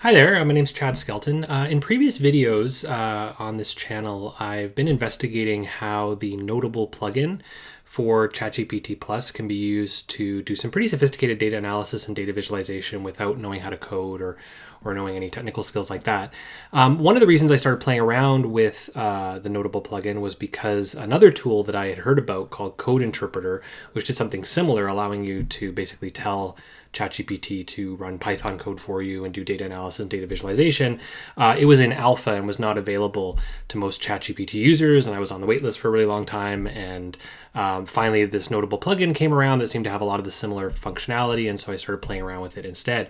Hi there, my name's Chad Skelton. In previous videos on this channel, I've been investigating how the Noteable plugin for ChatGPT Plus can be used to do some pretty sophisticated data analysis and data visualization without knowing how to code or knowing any technical skills like that. One of the reasons I started playing around with the Noteable plugin was because another tool that I had heard about called Code Interpreter, which did something similar, allowing you to basically tell ChatGPT to run Python code for you and do data analysis and data visualization. It was in alpha and was not available to most ChatGPT users, and I was on the waitlist for a really long time. And finally, this Noteable plugin came around that seemed to have a lot of the similar functionality, and so I started playing around with it instead.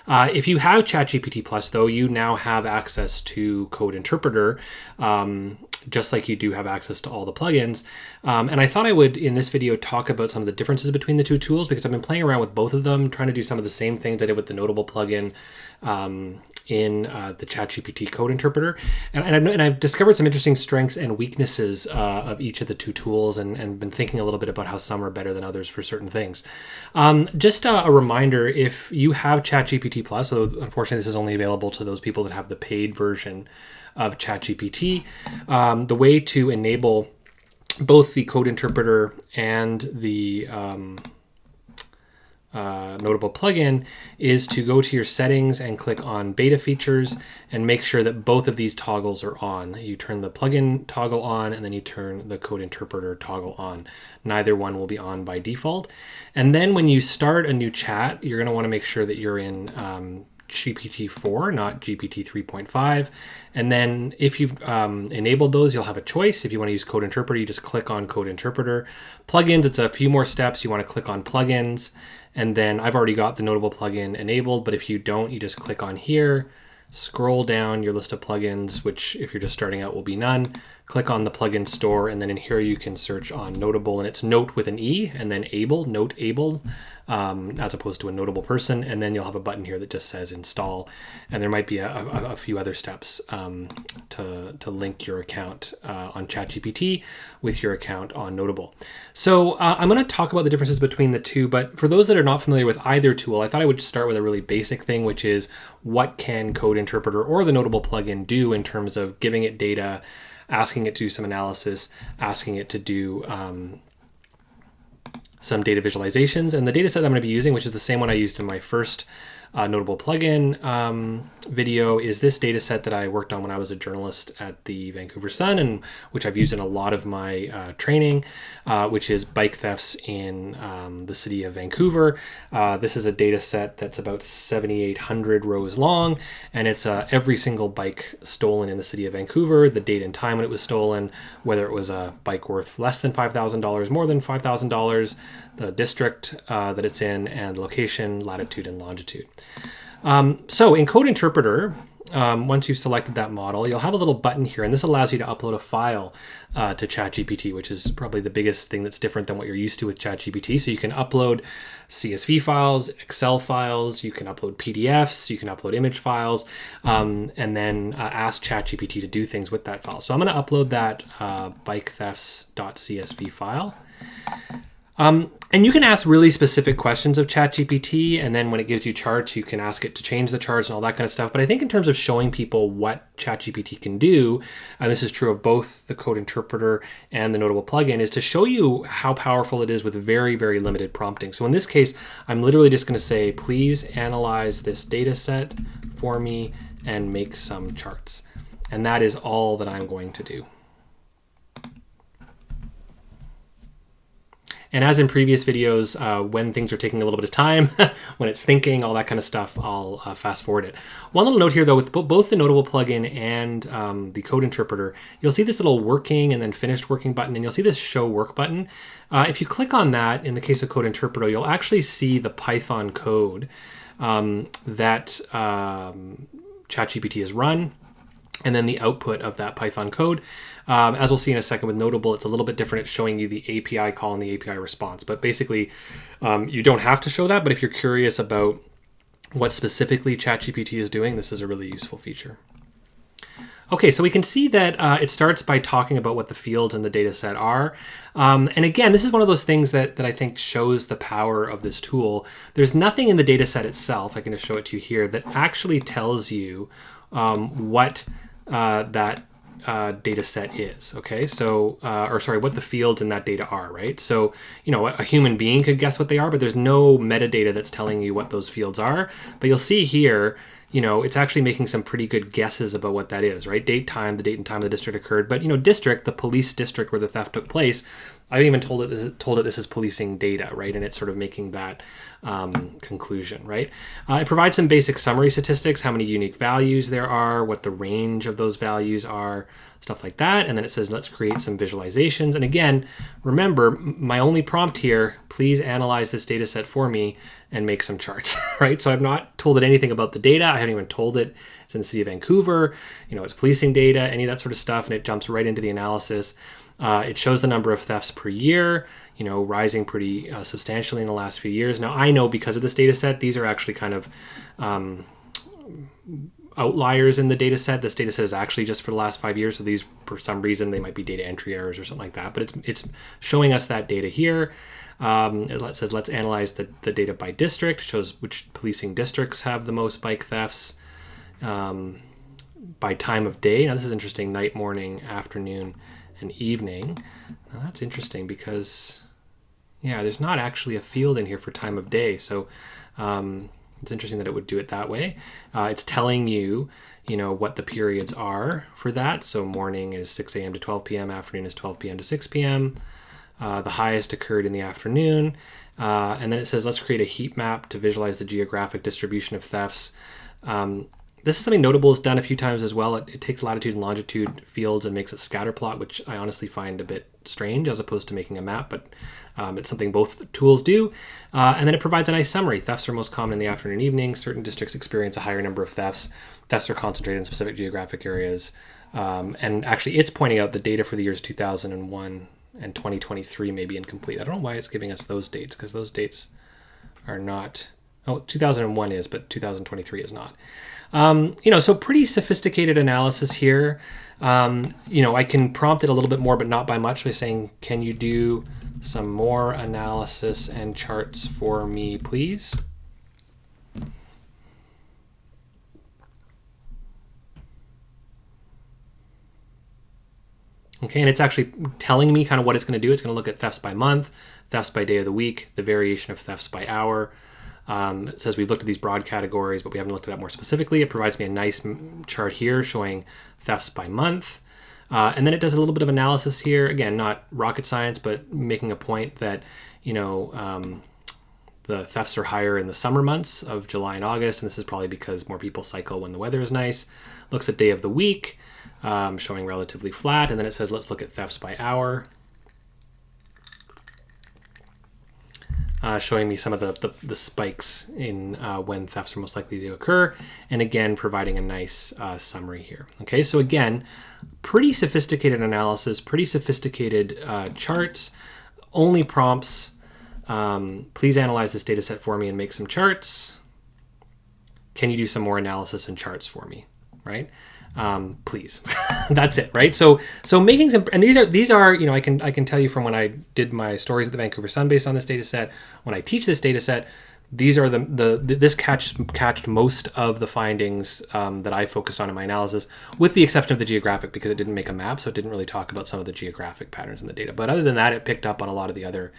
If you have ChatGPT Plus, though, you now have access to Code Interpreter, just like you do have access to all the plugins. And I thought I would, in this video, talk about some of the differences between the two tools, because I've been playing around with both of them, trying to do some of the same things I did with the Noteable plugin in the ChatGPT Code Interpreter. And I've discovered some interesting strengths and weaknesses of each of the two tools, and been thinking a little bit about how some are better than others for certain things. Just a reminder, if you have ChatGPT Plus, so unfortunately this is only available to those people that have the paid version of ChatGPT, the way to enable both the Code Interpreter and the Noteable plugin is to go to your settings and click on beta features and make sure that both of these toggles are on. You turn the plugin toggle on and then you turn the Code Interpreter toggle on. Neither one will be on by default. And then when you start a new chat, you're going to want to make sure that you're in GPT-4, not GPT 3.5. And then if you've enabled those, you'll have a choice. If you want to use Code Interpreter, you just click on Code Interpreter. Plugins, it's a few more steps. You want to click on Plugins. And then I've already got the Noteable plugin enabled, but if you don't, you just click on here, scroll down your list of plugins, which if you're just starting out will be none. Click on the plugin store, and then in here you can search on Noteable, and it's Note with an E, and then Able, Noteable, as opposed to a notable person. And then you'll have a button here that just says install, and there might be a few other steps to link your account on ChatGPT with your account on Noteable. So I'm going to talk about the differences between the two, but for those that are not familiar with either tool, I thought I would start with a really basic thing, which is what can Code Interpreter or the Noteable plugin do in terms of giving it data, asking it to do some analysis, asking it to do some data visualizations. And the data set I'm going to be using, which is the same one I used in my first Noteable plugin video, is this data set that I worked on when I was a journalist at the Vancouver Sun, and which I've used in a lot of my training, which is bike thefts in the city of Vancouver. This is a data set that's about 7,800 rows long, and it's every single bike stolen in the city of Vancouver, the date and time when it was stolen, whether it was a bike worth less than $5,000, more than $5,000, the district that it's in, and location, latitude, and longitude. So in Code Interpreter, once you've selected that model, you'll have a little button here, and this allows you to upload a file to ChatGPT, which is probably the biggest thing that's different than what you're used to with ChatGPT. So you can upload CSV files, Excel files, you can upload PDFs, you can upload image files, and then ask ChatGPT to do things with that file. So I'm going to upload that bikethefts.csv file. And you can ask really specific questions of ChatGPT, and then when it gives you charts, you can ask it to change the charts and all that kind of stuff. But I think in terms of showing people what ChatGPT can do, and this is true of both the Code Interpreter and the Noteable plugin, is to show you how powerful it is with very, very limited prompting. So in this case, I'm literally just going to say, please analyze this data set for me and make some charts. And that is all that I'm going to do. And as in previous videos, when things are taking a little bit of time, when it's thinking, all that kind of stuff, I'll fast forward it. One little note here, though, with both the Noteable plugin and the Code Interpreter, you'll see this little working and then finished working button, and you'll see this show work button. If you click on that, in the case of Code Interpreter, you'll actually see the Python code that ChatGPT has run, and then the output of that Python code. As we'll see in a second with Noteable, it's a little bit different. It's showing you the API call and the API response. But basically, you don't have to show that. But if you're curious about what specifically ChatGPT is doing, this is a really useful feature. Okay, so we can see that it starts by talking about what the fields in the data set are. And again, this is one of those things that I think shows the power of this tool. There's nothing in the data set itself, I can just show it to you here, that actually tells you what that data set is. Okay, so, or sorry, what the fields in that data are, right? So, you know, a human being could guess what they are, but there's no metadata that's telling you what those fields are. But you'll see here, you know, it's actually making some pretty good guesses about what that is, right? Date, time, the date and time the district occurred. But, you know, district, the police district where the theft took place, I even told it this is policing data, right? And it's sort of making that conclusion, right? It provides some basic summary statistics, how many unique values there are, what the range of those values are, stuff like that. And then it says, let's create some visualizations. And again, remember, my only prompt here, please analyze this data set for me and make some charts, right? So I've not told it anything about the data. I haven't even told it it's in the city of Vancouver, you know, it's policing data, any of that sort of stuff. And it jumps right into the analysis. It shows the number of thefts per year, you know, rising pretty substantially in the last few years. Now, I know because of this data set, these are actually kind of outliers in the data set. This data set is actually just for the last 5 years. So these, for some reason, they might be data entry errors or something like that. But it's showing us that data here. It says, let's analyze the data by district. It shows which policing districts have the most bike thefts by time of day. Now, this is interesting, night, morning, afternoon, and evening. Now, that's interesting because, yeah, there's not actually a field in here for time of day. So it's interesting that it would do it that way. It's telling you, you know, what the periods are for that. So morning is 6 a.m. to 12 p.m. Afternoon is 12 p.m. to 6 p.m. The highest occurred in the afternoon. And then it says, let's create a heat map to visualize the geographic distribution of thefts. This is something Notable has done a few times as well. It takes latitude and longitude fields and makes a scatter plot, which I honestly find a bit strange as opposed to making a map, but it's something both tools do. And then it provides a nice summary. Thefts are most common in the afternoon and evening. Certain districts experience a higher number of thefts. Thefts are concentrated in specific geographic areas. And actually, it's pointing out the data for the years 2001 and 2023 may be incomplete. I don't know why it's giving us those dates, because those dates are not... Oh, 2001 is, but 2023 is not. You know, so pretty sophisticated analysis here. You know, I can prompt it a little bit more, but not by much, by saying, can you do some more analysis and charts for me, please? Okay, and it's actually telling me kind of what it's going to do. It's going to look at thefts by month, thefts by day of the week, the variation of thefts by hour. It says we've looked at these broad categories, but we haven't looked at that more specifically. It provides me a nice chart here showing thefts by month. And then it does a little bit of analysis here. Again, not rocket science, but making a point that, you know, the thefts are higher in the summer months of July and August. And this is probably because more people cycle when the weather is nice. Looks at day of the week, showing relatively flat. And then it says, let's look at thefts by hour. Showing me some of the spikes in when thefts are most likely to occur, and again providing a nice summary here. Okay, so again, pretty sophisticated analysis, pretty sophisticated charts, only prompts. Please analyze this data set for me and make some charts. Can you do some more analysis and charts for me, right? Please. That's it, right? So making some, and these are, you know, I can tell you from when I did my stories at the Vancouver Sun based on this data set, when I teach this data set, these are this catched most of the findings that I focused on in my analysis, with the exception of the geographic, because it didn't make a map, so it didn't really talk about some of the geographic patterns in the data. But other than that, it picked up on a lot of the other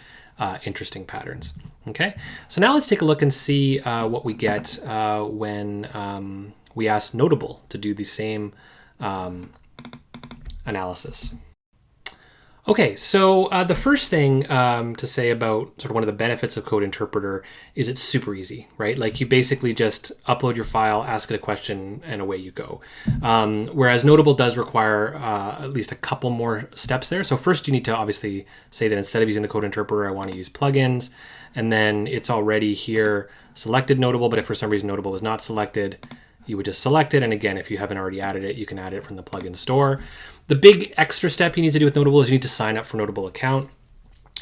interesting patterns. Okay, so now let's take a look and see what we get when we ask Notable to do the same analysis. Okay, so the first thing to say about sort of one of the benefits of Code Interpreter is it's super easy, right? Like you basically just upload your file, ask it a question, and away you go. Whereas Notable does require at least a couple more steps there. So first you need to obviously say that instead of using the Code Interpreter, I want to use plugins. And then it's already here selected Notable, but if for some reason Notable was not selected, you would just select it. And again, if you haven't already added it, you can add it from the plugin store. The big extra step you need to do with Notable is you need to sign up for Notable account.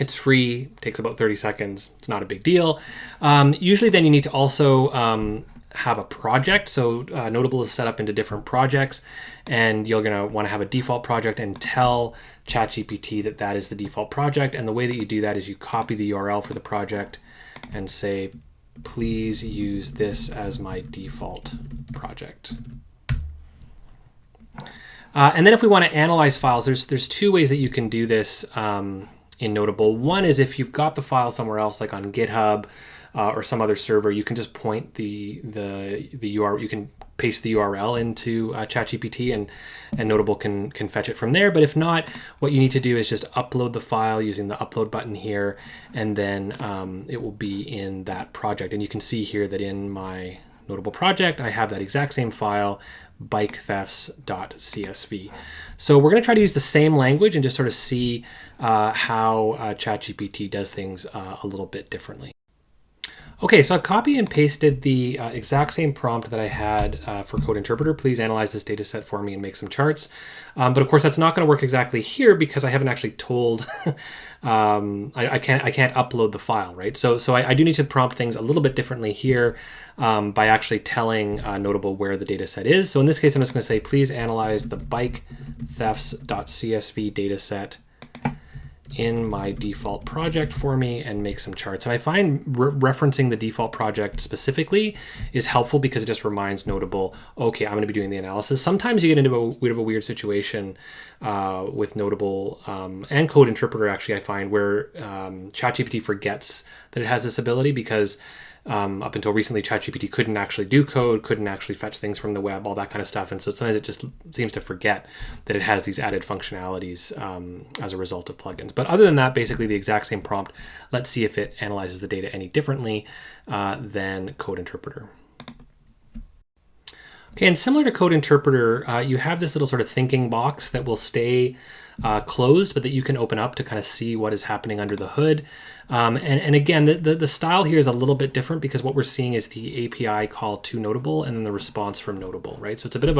It's free, takes about 30 seconds. It's not a big deal. Usually then you need to also have a project. So Notable is set up into different projects, and you're going to want to have a default project and tell ChatGPT that that is the default project. And the way that you do that is you copy the URL for the project and say, please use this as my default project. And then if we want to analyze files, there's two ways that you can do this in Notable. One is if you've got the file somewhere else, like on GitHub or some other server, you can just point the URL. You can paste the URL into ChatGPT, and Notable can fetch it from there. But if not, what you need to do is just upload the file using the upload button here, and then it will be in that project. And you can see here that in my Notable project, I have that exact same file, bikethefts.csv. So we're going to try to use the same language and just sort of see how ChatGPT does things a little bit differently. Okay, so I've copied and pasted the exact same prompt that I had for Code Interpreter. Please analyze this data set for me and make some charts. But of course, that's not going to work exactly here because I haven't actually told, I can't upload the file, right? So I do need to prompt things a little bit differently here by actually telling Notable where the data set is. So in this case, I'm just going to say, please analyze the bikethefts.csv data set in my default project for me and make some charts. And I find referencing the default project specifically is helpful because it just reminds Notable, okay, I'm going to be doing the analysis. Sometimes you get into a bit of a weird situation with Notable and Code Interpreter, actually, I find, where ChatGPT forgets that it has this ability because up until recently, ChatGPT couldn't actually do code, couldn't actually fetch things from the web, all that kind of stuff. And so sometimes it just seems to forget that it has these added functionalities as a result of plugins. But other than that, basically the exact same prompt. Let's see if it analyzes the data any differently than Code Interpreter. Okay, and similar to Code Interpreter, you have this little sort of thinking box that will stay closed, but that you can open up to kind of see what is happening under the hood. And again, the style here is a little bit different because what we're seeing is the API call to Notable and then the response from Notable, right? So it's a bit of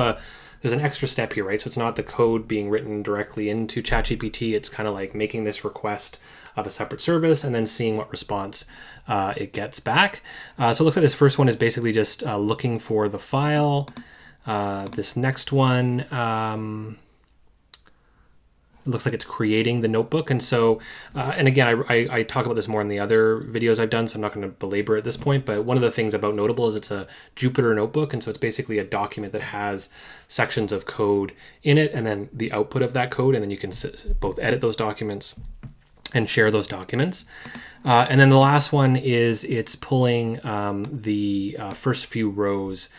there's an extra step here, right? So it's not the code being written directly into ChatGPT. It's kind of like making this request of a separate service and then seeing what response it gets back. So it looks like this first one is basically just looking for the file. This next one, it looks like it's creating the notebook. And so, and again, I talk about this more in the other videos I've done, so I'm not going to belabor at this point, but one of the things about Notable is it's a Jupyter notebook. And so it's basically a document that has sections of code in it and then the output of that code. And then you can both edit those documents and share those documents. And then the last one is it's pulling the first few rows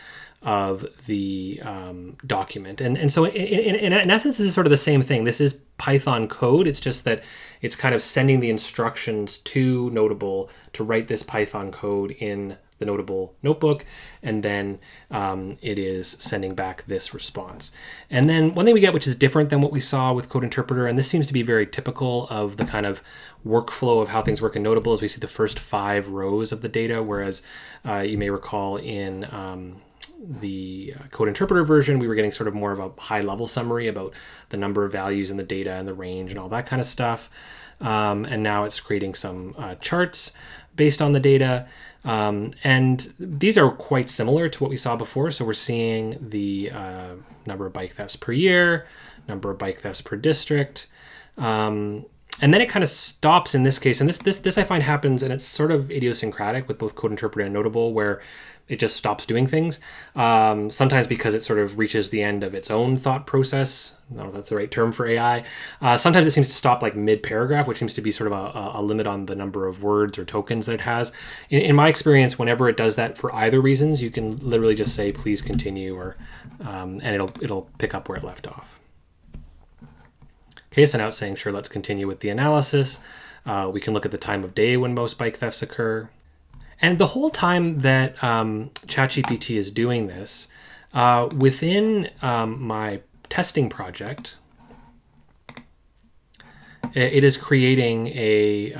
of the document. And so in essence, this is sort of the same thing. This is Python code. It's just that it's kind of sending the instructions to Notable to write this Python code in the Notable notebook, and then it is sending back this response. And then one thing we get, which is different than what we saw with Code Interpreter, and this seems to be very typical of the kind of workflow of how things work in Notable, is we see the first 5 rows of the data, whereas you may recall in the Code Interpreter version, we were getting sort of more of a high-level summary about the number of values in the data and the range and all that kind of stuff. And now it's creating some charts based on the data. And these are quite similar to what we saw before. So we're seeing the number of bike thefts per year, number of bike thefts per district. And then it kind of stops in this case. And this I find happens, and it's sort of idiosyncratic with both Code Interpreter and Notable, where it just stops doing things. Sometimes because it sort of reaches the end of its own thought process. I don't know if that's the right term for AI. Sometimes it seems to stop like mid-paragraph, which seems to be sort of a limit on the number of words or tokens that it has. In my experience, whenever it does that for either reasons, you can literally just say, please continue, or and it'll pick up where it left off. Okay, so now it's saying, sure, let's continue with the analysis. We can look at the time of day when most bike thefts occur. And the whole time that ChatGPT is doing this, within my testing project, it is creating a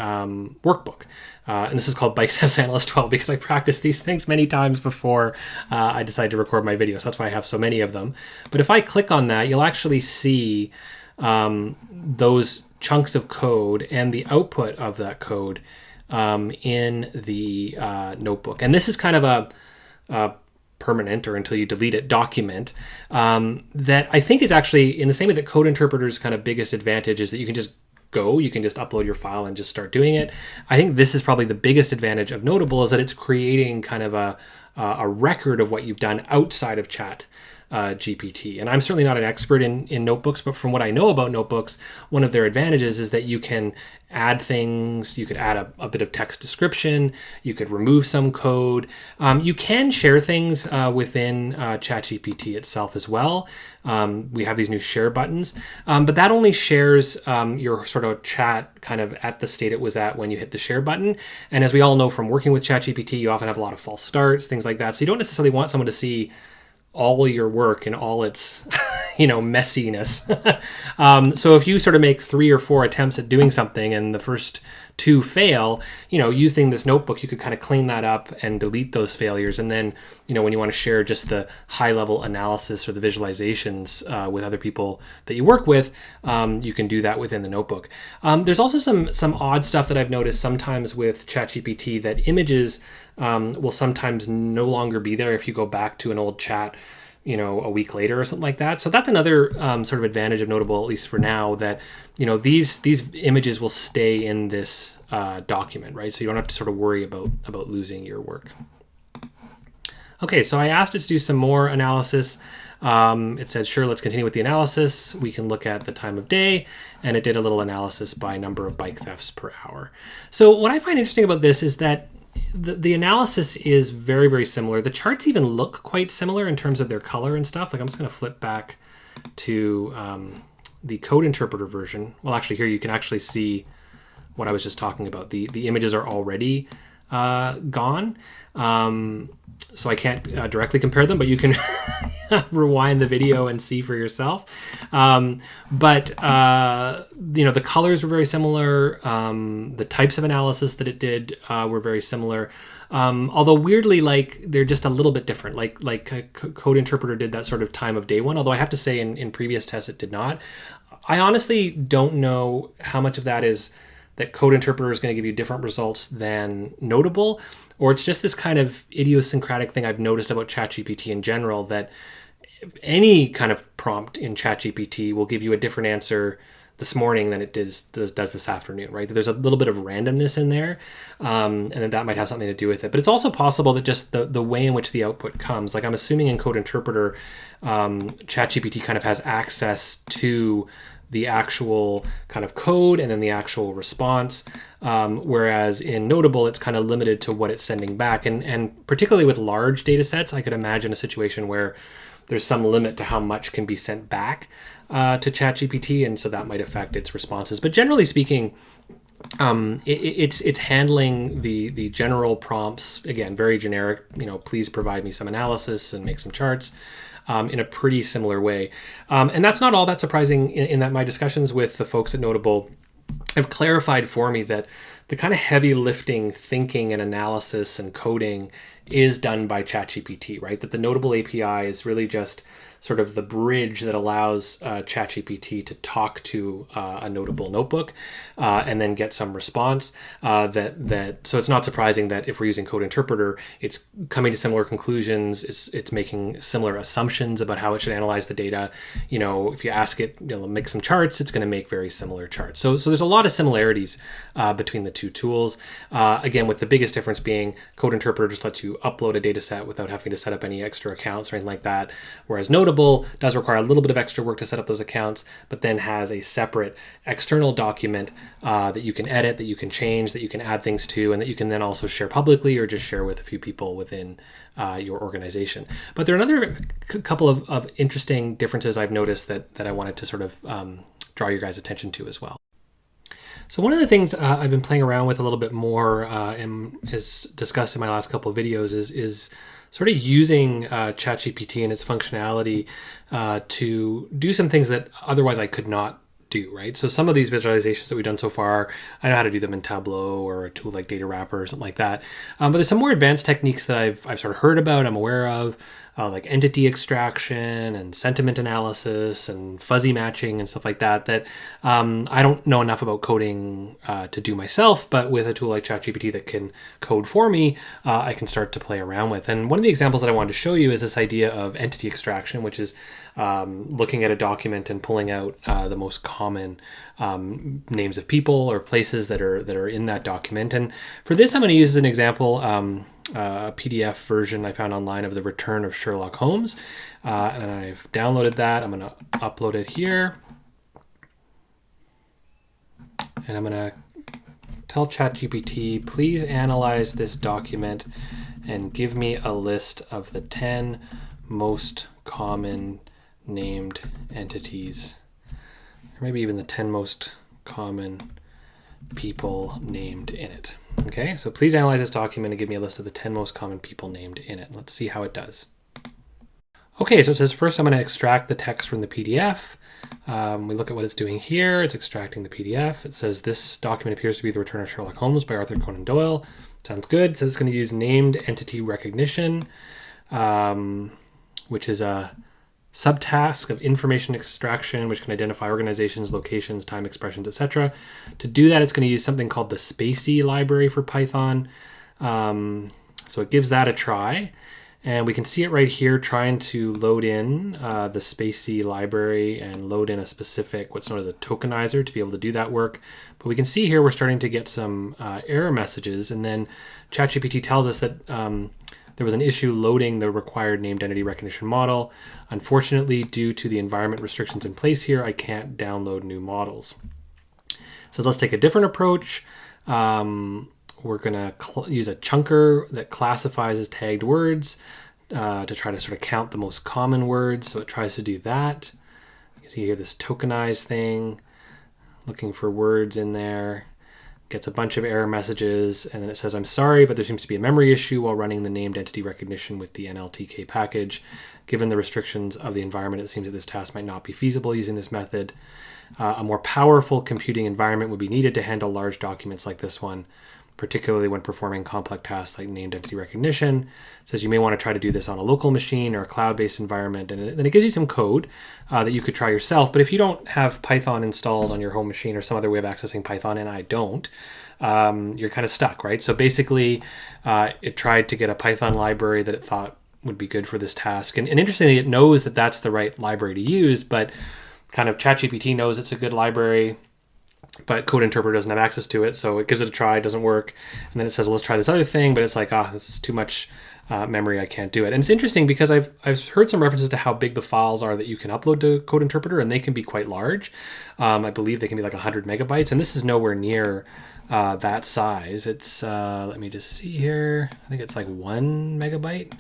workbook. And this is called Bike Thefts Analyst 12 because I practiced these things many times before I decided to record my videos. That's why I have so many of them. But if I click on that, you'll actually see those chunks of code and the output of that code in the notebook. And this is kind of permanent or until you delete it document, that I think is actually in the same way that Code Interpreter's kind of biggest advantage is that you can just upload your file and just start doing it. I think this is probably the biggest advantage of Notable, is that it's creating kind of a record of what you've done outside of Chat GPT. And I'm certainly not an expert in notebooks, but from what I know about notebooks, one of their advantages is that you can add things. You could add a bit of text description. You could remove some code. You can share things within ChatGPT itself as well. We have these new share buttons, but that only shares your sort of chat kind of at the state it was at when you hit the share button. And as we all know from working with ChatGPT, you often have a lot of false starts, things like that. So you don't necessarily want someone to see all your work and all its, messiness. So if you sort of make 3 or 4 attempts at doing something and the first 2 fail, using this notebook, you could kind of clean that up and delete those failures. And then, when you want to share just the high level analysis or the visualizations with other people that you work with, you can do that within the notebook. There's also some odd stuff that I've noticed sometimes with ChatGPT, that images will sometimes no longer be there if you go back to an old chat, a week later or something like that. So that's another sort of advantage of Notable, at least for now, that, these images will stay in this document, right? So you don't have to sort of worry about losing your work. Okay, so I asked it to do some more analysis. It said, sure, let's continue with the analysis. We can look at the time of day, and it did a little analysis by number of bike thefts per hour. So what I find interesting about this is that the analysis is very, very similar. The charts even look quite similar in terms of their color and stuff. Like, I'm just going to flip back to the Code Interpreter version. Well, actually, here you can actually see what I was just talking about. The images are already gone. So I can't directly compare them, but you can rewind the video and see for yourself. But the colors were very similar. The types of analysis that it did were very similar. Although weirdly, they're just a little bit different. Like Code Interpreter did that sort of time of day one, although I have to say in previous tests it did not. I honestly don't know how much of that is that Code Interpreter is going to give you different results than Notable, or it's just this kind of idiosyncratic thing I've noticed about ChatGPT in general, that any kind of prompt in ChatGPT will give you a different answer this morning than it does this afternoon, right? There's a little bit of randomness in there, and that might have something to do with it. But it's also possible that just the way in which the output comes, like I'm assuming in Code Interpreter, ChatGPT kind of has access to the actual kind of code and then the actual response, whereas in Notable, it's kind of limited to what it's sending back. And particularly with large data sets, I could imagine a situation where there's some limit to how much can be sent back to ChatGPT, and so that might affect its responses. But generally speaking, it's handling the general prompts, again, very generic, please provide me some analysis and make some charts, in a pretty similar way. And that's not all that surprising in that my discussions with the folks at Notable have clarified for me that the kind of heavy lifting thinking and analysis and coding is done by ChatGPT, right? That the Notable API is really just sort of the bridge that allows ChatGPT to talk to a Notable notebook and then get some response. So it's not surprising that if we're using Code Interpreter, it's coming to similar conclusions. It's making similar assumptions about how it should analyze the data. If you ask it, make some charts, it's going to make very similar charts. So there's a lot of similarities between the two tools. Again, with the biggest difference being Code Interpreter just lets you upload a data set without having to set up any extra accounts or anything like that, whereas Notable does require a little bit of extra work to set up those accounts, but then has a separate external document that you can edit, that you can change, that you can add things to, and that you can then also share publicly or just share with a few people within your organization. But there are another couple of interesting differences I've noticed that I wanted to sort of draw your guys' attention to as well. So one of the things I've been playing around with a little bit more and is discussed in my last couple of videos is sort of using ChatGPT and its functionality to do some things that otherwise I could not do, right? So some of these visualizations that we've done so far, I know how to do them in Tableau or a tool like Data Wrapper or something like that. But there's some more advanced techniques that I've sort of heard about, I'm aware of, like entity extraction and sentiment analysis and fuzzy matching and stuff like that, that I don't know enough about coding to do myself, but with a tool like ChatGPT that can code for me, I can start to play around with. And one of the examples that I wanted to show you is this idea of entity extraction, which is looking at a document and pulling out the most common names of people or places that are in that document. And for this, I'm going to use as an example a PDF version I found online of The Return of Sherlock Holmes. And I've downloaded that. I'm going to upload it here. And I'm going to tell ChatGPT, please analyze this document and give me a list of the 10 most common named entities, or maybe even the 10 most common people named in it. Okay, so please analyze this document and give me a list of the 10 most common people named in it. Let's see how it does. Okay, so it says first I'm going to extract the text from the PDF. We look at what it's doing here. It's extracting the PDF. It says this document appears to be The Return of Sherlock Holmes by Arthur Conan Doyle. Sounds good. It says it's going to use named entity recognition, which is a subtask of information extraction, which can identify organizations, locations, time expressions, etc. To do that, it's going to use something called the Spacey library for Python. So it gives that a try. And we can see it right here trying to load in the Spacey library and load in a specific, what's known as a tokenizer to be able to do that work. But we can see here we're starting to get some error messages. And then ChatGPT tells us that there was an issue loading the required named entity recognition model. Unfortunately, due to the environment restrictions in place here, I can't download new models. So let's take a different approach. We're going to use a chunker that classifies as tagged words to try to sort of count the most common words. So it tries to do that. You can see here this tokenized thing, looking for words in there. Gets a bunch of error messages, and then it says, I'm sorry, but there seems to be a memory issue while running the named entity recognition with the NLTK package. Given the restrictions of the environment, it seems that this task might not be feasible using this method. A more powerful computing environment would be needed to handle large documents like this one, particularly when performing complex tasks like named entity recognition. It says you may want to try to do this on a local machine or a cloud-based environment, and then it gives you some code that you could try yourself. But if you don't have Python installed on your home machine or some other way of accessing Python, and I don't, you're kind of stuck, right? So basically, it tried to get a Python library that it thought would be good for this task. And interestingly, it knows that that's the right library to use, but kind of ChatGPT knows it's a good library, but Code Interpreter doesn't have access to it, so it gives it a try, it doesn't work, and then it says, well, let's try this other thing, but it's like, this is too much memory, I can't do it. And it's interesting because I've heard some references to how big the files are that you can upload to Code Interpreter, and they can be quite large. I believe they can be like 100 megabytes, and this is nowhere near that size. It's, let me just see here, I think it's like 1 megabyte.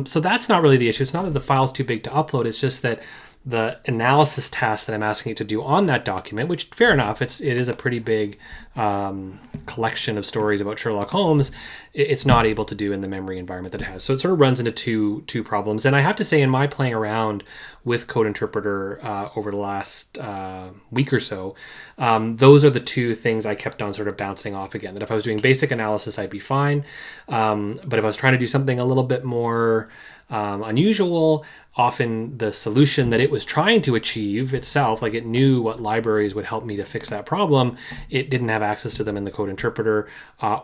So that's not really the issue. It's not that the file's too big to upload, it's just that the analysis task that I'm asking it to do on that document, which fair enough, it is a pretty big collection of stories about Sherlock Holmes, it's not able to do in the memory environment that it has. So it sort of runs into two problems. And I have to say, in my playing around with Code Interpreter over the last week or so, those are the two things I kept on sort of bouncing off again. That if I was doing basic analysis, I'd be fine. But if I was trying to do something a little bit more unusual, often the solution that it was trying to achieve itself, like it knew what libraries would help me to fix that problem, it didn't have access to them in the Code Interpreter,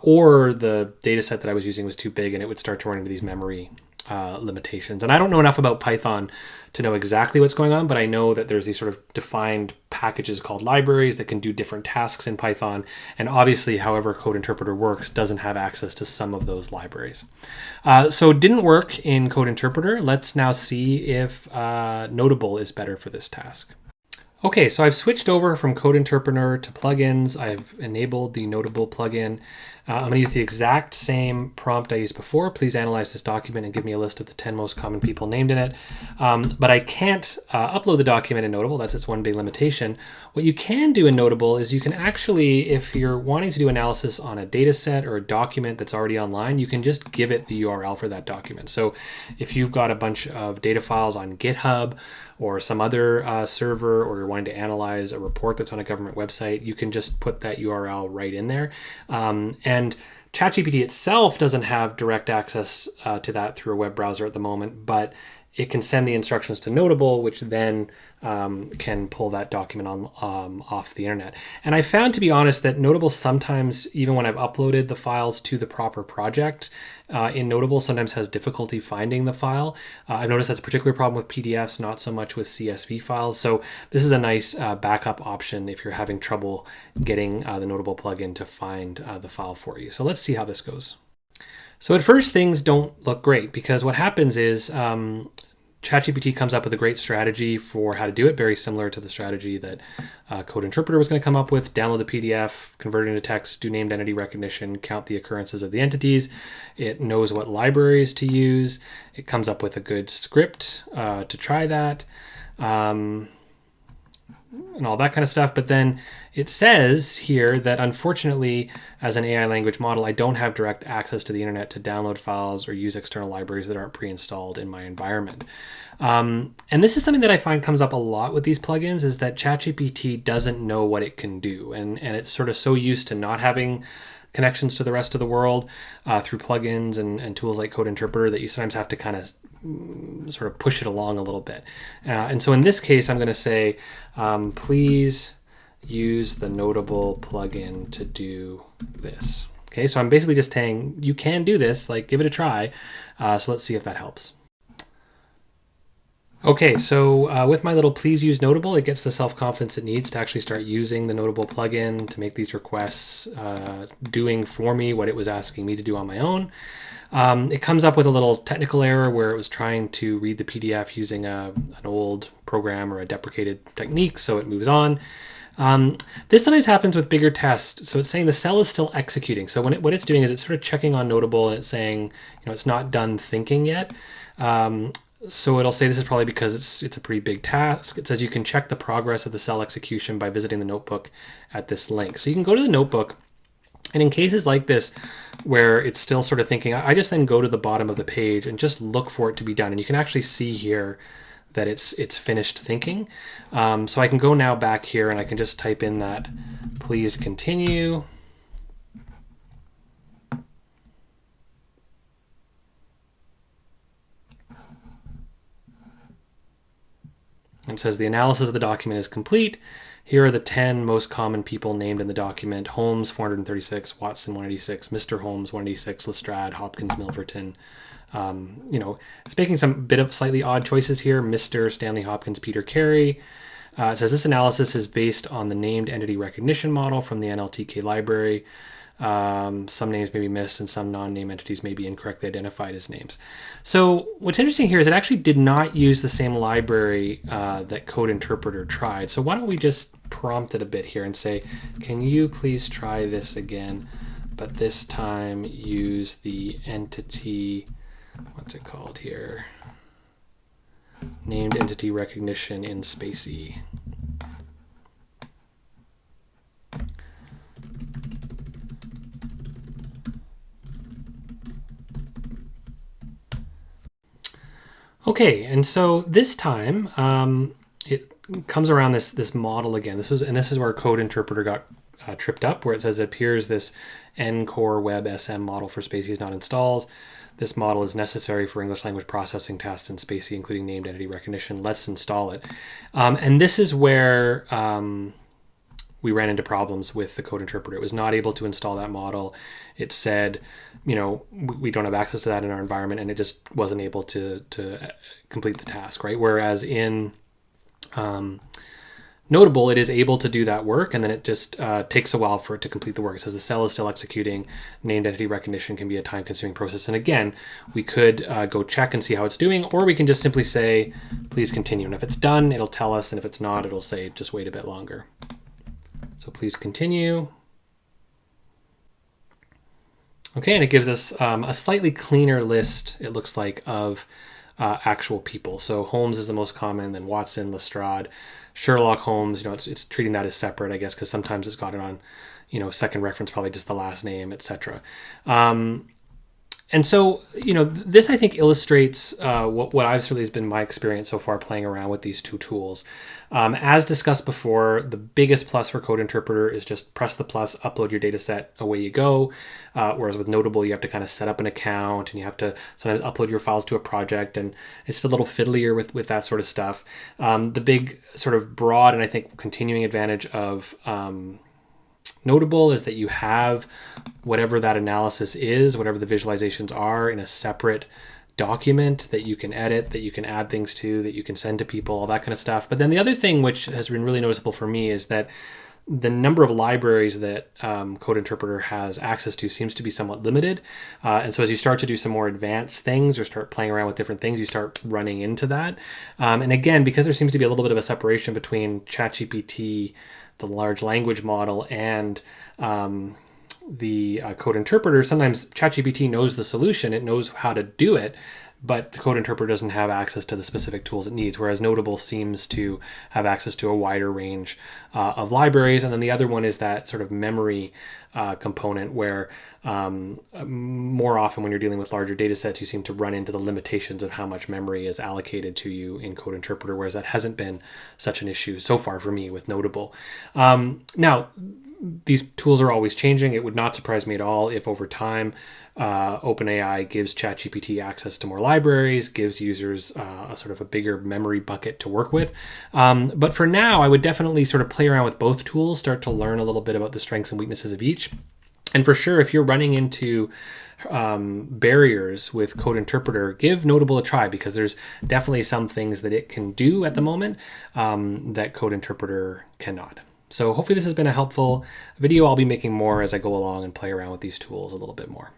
or the data set that I was using was too big and it would start to run into these memory limitations. And I don't know enough about Python to know exactly what's going on, but I know that there's these sort of defined packages called libraries that can do different tasks in Python. And obviously, however Code Interpreter works doesn't have access to some of those libraries. So it didn't work in Code Interpreter. Let's now see if Notable is better for this task. Okay, so I've switched over from Code Interpreter to plugins. I've enabled the Noteable plugin. I'm going to use the exact same prompt I used before. Please analyze this document and give me a list of the 10 most common people named in it. But I can't upload the document in Notable. That's its one big limitation. What you can do in Notable is you can actually, if you're wanting to do analysis on a data set or a document that's already online, you can just give it the URL for that document. So if you've got a bunch of data files on GitHub or some other server, or you're wanting to analyze a report that's on a government website, you can just put that URL right in there. And ChatGPT itself doesn't have direct access to that through a web browser at the moment, but it can send the instructions to Noteable, which then can pull that document off the internet. And I found, to be honest, that Noteable sometimes, even when I've uploaded the files to the proper project in Noteable, sometimes has difficulty finding the file. I've noticed that's a particular problem with PDFs, not so much with CSV files. So this is a nice backup option if you're having trouble getting the Noteable plugin to find the file for you. So let's see how this goes. So at first, things don't look great, because what happens is ChatGPT comes up with a great strategy for how to do it, very similar to the strategy that Code Interpreter was going to come up with. Download the PDF, convert it into text, do named entity recognition, count the occurrences of the entities. It knows what libraries to use. It comes up with a good script to try that. And all that kind of stuff. But then it says here that unfortunately, as an AI language model, I don't have direct access to the internet to download files or use external libraries that aren't pre-installed in my environment. And this is something that I find comes up a lot with these plugins, is that ChatGPT doesn't know what it can do. And it's sort of so used to not having connections to the rest of the world through plugins and tools like Code Interpreter that you sometimes have to kind of sort of push it along a little bit. And so in this case, I'm going to say, please use the Noteable plugin to do this. Okay, so I'm basically just saying, you can do this, like give it a try. So let's see if that helps. Okay, so with my little please use Noteable, it gets the self-confidence it needs to actually start using the Noteable plugin to make these requests, doing for me what it was asking me to do on my own. It comes up with a little technical error where it was trying to read the PDF using an old program or a deprecated technique, so it moves on. This sometimes happens with bigger tests. So it's saying the cell is still executing. So what it's doing is it's sort of checking on Noteable, and it's saying, it's not done thinking yet. So it'll say this is probably because it's a pretty big task. It says you can check the progress of the cell execution by visiting the notebook at this link. So you can go to the notebook, and in cases like this where it's still sort of thinking, I just then go to the bottom of the page and just look for it to be done. And you can actually see here that it's finished thinking. So I can go now back here and I can just type in that please continue. It says the analysis of the document is complete. Here are the 10 most common people named in the document: Holmes 436, Watson 186, Mr. Holmes 186, Lestrade, Hopkins, Milverton. It's making some bit of slightly odd choices here: Mr. Stanley Hopkins, Peter Carey. It says this analysis is based on the named entity recognition model from the NLTK library. Some names may be missed and some non-name entities may be incorrectly identified as names. So what's interesting here is it actually did not use the same library that Code Interpreter tried. So why don't we just prompt it a bit here and say, can you please try this again, but this time use the entity, what's it called here? Named entity recognition in Spacey. Okay, and so this time it comes around this model again. This is where Code Interpreter got tripped up, where it says it appears this N-core web SM model for Spacey is not installed. This model is necessary for English language processing tasks in Spacey, including named entity recognition. Let's install it. And this is where we ran into problems with the Code Interpreter. It was not able to install that model. It said, we don't have access to that in our environment, and it just wasn't able to complete the task, right? Whereas in Noteable, it is able to do that work, and then it just takes a while for it to complete the work. It says the cell is still executing. Named entity recognition can be a time-consuming process. And again, we could go check and see how it's doing, or we can just simply say, please continue. And if it's done, it'll tell us, and if it's not, it'll say, just wait a bit longer. So please continue. Okay, and it gives us a slightly cleaner list, it looks like, of actual people. So Holmes is the most common, then Watson, Lestrade, Sherlock Holmes. It's treating that as separate, I guess, because sometimes it's got it on, second reference, probably just the last name, etc. And so, this I think illustrates what I've certainly has been my experience so far playing around with these two tools. As discussed before, the biggest plus for Code Interpreter is just press the plus, upload your data set, away you go. Whereas with Noteable, you have to kind of set up an account and you have to sometimes upload your files to a project, and it's a little fiddlier with that sort of stuff. The big sort of broad and I think continuing advantage of Noteable is that you have whatever that analysis is, whatever the visualizations are, in a separate document that you can edit, that you can add things to, that you can send to people, all that kind of stuff. But then the other thing which has been really noticeable for me is that the number of libraries that Code Interpreter has access to seems to be somewhat limited. And so as you start to do some more advanced things or start playing around with different things, you start running into that. And again, because there seems to be a little bit of a separation between ChatGPT, the large language model, and the Code Interpreter, sometimes ChatGPT knows the solution, it knows how to do it, but the Code Interpreter doesn't have access to the specific tools it needs, whereas Noteable seems to have access to a wider range of libraries. And then the other one is that sort of memory component where more often when you're dealing with larger data sets, you seem to run into the limitations of how much memory is allocated to you in Code Interpreter, whereas that hasn't been such an issue so far for me with Noteable. Now, these tools are always changing. It would not surprise me at all if over time OpenAI gives ChatGPT access to more libraries, gives users a sort of a bigger memory bucket to work with. But for now, I would definitely sort of play around with both tools, start to learn a little bit about the strengths and weaknesses of each. And for sure, if you're running into barriers with Code Interpreter, give Noteable a try, because there's definitely some things that it can do at the moment that Code Interpreter cannot. So hopefully this has been a helpful video. I'll be making more as I go along and play around with these tools a little bit more.